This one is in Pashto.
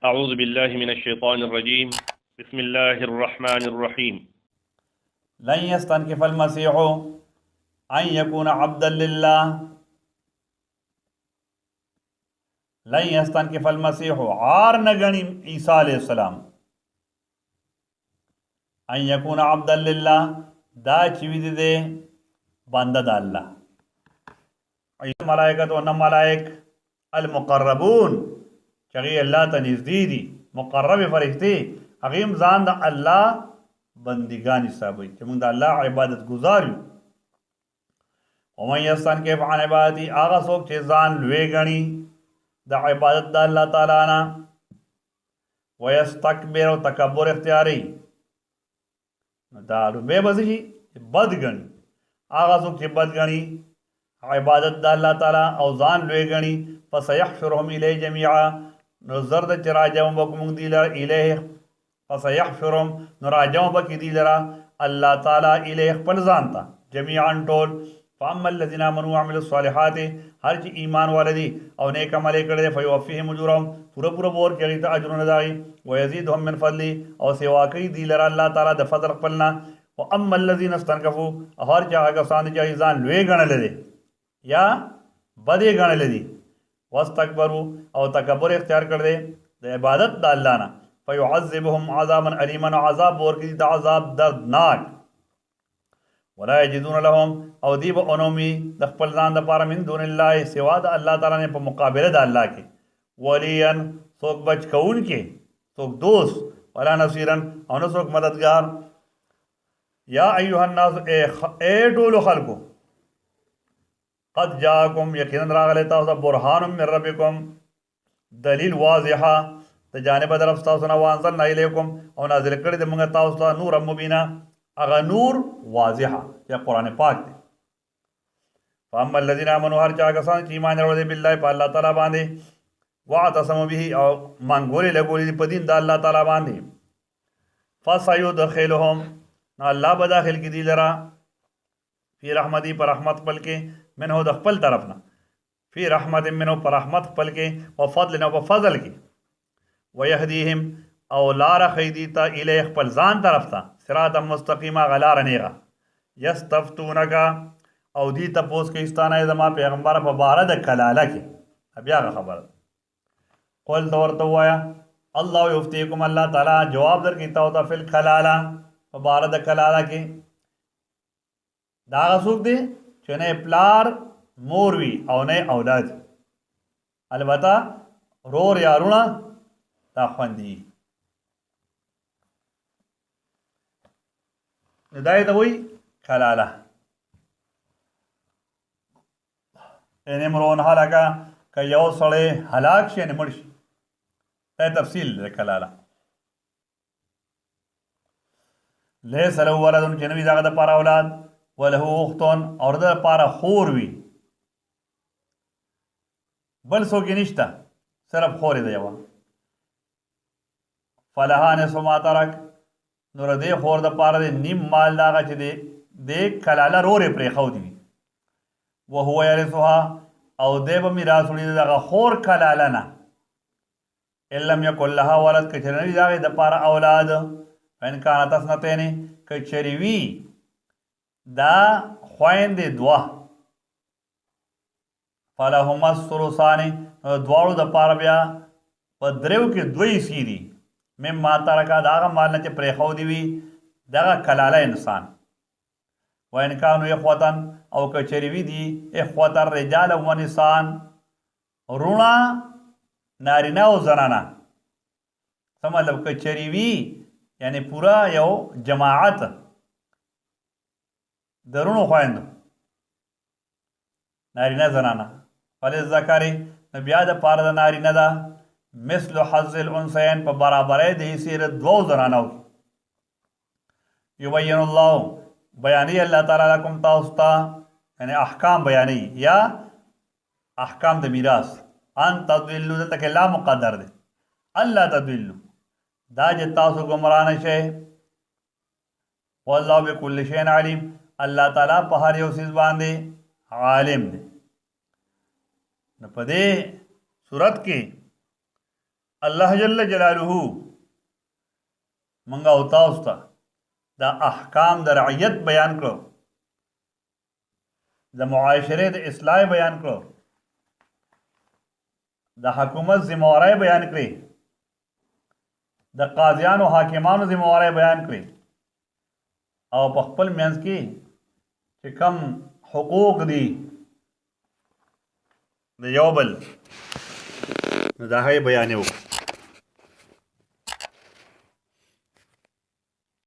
أعوذ بالله من الشيطان الرجيم بسم الله الرحمن الرحيم لن يستنكف المسيح أن يكون عبدا لله. لن يستنكف المسيح عار نگنی عیسیٰ علیہ السلام ان يكون عبدا لله دا چوید دے بندہ دا اللہ. ملائکت و نہ ملائک المقربون چغی اللہ تا نزدی دی مقرب فرشتے حقیم زان دا اللہ بندگانی صاحبی چمون دا اللہ عبادت گزاریو. ومن يستنكف عن عبادتی آغا سوک چه زان لوے گنی دا عبادت دا اللہ تعالیٰ نا ویستکبر و تکبر اختیاری دا بے بزی بد گنی آغا سوک چه بد گنی عبادت دا اللہ تعالیٰ او زان لوے گنی فسیحشرهم الیہ جمیعا نزرد چراجعون بکمون دی لرا الیہ فسیحشرهم نراجعون بکی دی لرا اللہ تعالیٰ الیہ پل زانتا جمیعاً ٹول. فاما الذين آمنوا وعملوا الصالحات ہر چی ایمان والدی او نیک عملے کردے فیوفیہم اجورہم پورا پورا بور کریتا اجرون دائی ویزیدہم من فضلی او سواقی دی لرا اللہ تعالیٰ دا فضل قبلنا. واما الذين استنکفوا ہر چاہا کسان چاہی زان لوے گن لدے یا بدے گن لدی واستکبروا او تکبر اختیار کردے دا عبادت دا اللہ نا فیعذبہم عذابا علیما عذاب بور کی دا عذاب دردناک. ولا یجدون لهم او دیب انومی دخپل زان دا پارا من دون اللہ سوا دا اللہ تعالیٰ نے پا مقابلہ دا اللہ کے ولین سوک بچ کون کے سوک دوست ولا نصیرن او نسوک مددگار. یا ایوہ الناس اے ٹولو خلقو قد جاکم یقیناً راغلتا اسا برحان من ربکم دلیل واضحہ دا جانب درف ستاسونا وانزلنا الیکم او نازل کردی منگا تاسونا نور مبینہ اغا نور واضحہ یا قرآن پاک دے. فاما الذین آمنوا ہر چاہ کسان چی ایمان روڑے باللہ پا اللہ تعالیٰ باندے واعتصموا بھی او مانگولے لگولی دی پدین دا اللہ تعالیٰ باندے فسیدخلہم نا اللہ بداخل کی دی لرا فی رحمتی پر رحمت پل کے منہو دخپل طرفنا فی رحمت منہو پر رحمت پل کے وفضل نو پر فضل کے ویہدیہم او لارا خیدیتا الیخ پل زان طرف تا صراطا مستقیمہ غلار نیغا یستفتونکا او دی تپوس کے استانا ازما پیغمبر پا بارد کلالہ کے اب یا خبر قول دورتا ہوا اللہ یفتیکم اللہ تعالیٰ جواب در کیتا ہوتا فی الکلالہ پا بارد کلالہ کے داغا سوک دے چنے پلار موروی او نئے اولاد البتہ رور یارونا دا خوندی ندائی تا ہوئی کھلالہ این امرون حلقہ کہ یو سڑے حلاک شے نمڑشی تے تفصیل دے کھلالہ لے سلو ولدن چنوی داغ دا پارا اولاد ولہو اختون اور دا پارا خور وی بل سو کی نشتا صرف خوری دا یوا فلہا نصف ما ترک نور دے خور دا پارا دے نیم مال داغا چی دے کلالہ رورے پری خو دی وہو یرسوها او دے با میراث وڑی داغا خور کلالہ نا علم یکن لها ولد کچرنوی داغی دا پارا اولاد فین کانت اسنتینی کچریوی دا خوین دے دوا فلہم الثلثانی دوارو دا پارا بیا پدریو کے دوئی سیدی میں ماتا رکا داغا مالنا چے پریخو دیوی داغا کلالہ انسان وَإِنْ اخوتاً او کچریوی دی اخوتاً رجال و نسان رونا نارینا و زنانا سمجھلب کچریوی یعنی پورا یو جماعت درونو خواندو نارینا زنانا فلیز ذکاری نبیاد پارد نارینا دا مثل حظ الانسین پا برابرے دی سیر دو زنانو کی یبین اللہ بیانی اللہ تعالیٰ لکم تاؤستا یعنی احکام بیانی یا احکام دا میراث ان تدویلو دا تک لا مقدر دے اللہ تدویلو دا جتاسو گمران شے واللہ بکل شین علیم اللہ تعالیٰ پہر یو سیز باندے عالم دے نپدے صورت کے الله جل جلاله منګه او تاسو ته دا احکام د رعیت بیان کړو، د معاشره د اصلاح بیان کړو، د حکومت ذمہواری بیان کړي، د قاضیانو حاکمانو ذمہواری بیان کړي، او په خپل منځ کې چې کم حقوق دي د یو بل نو دا هغه بیان وکړو.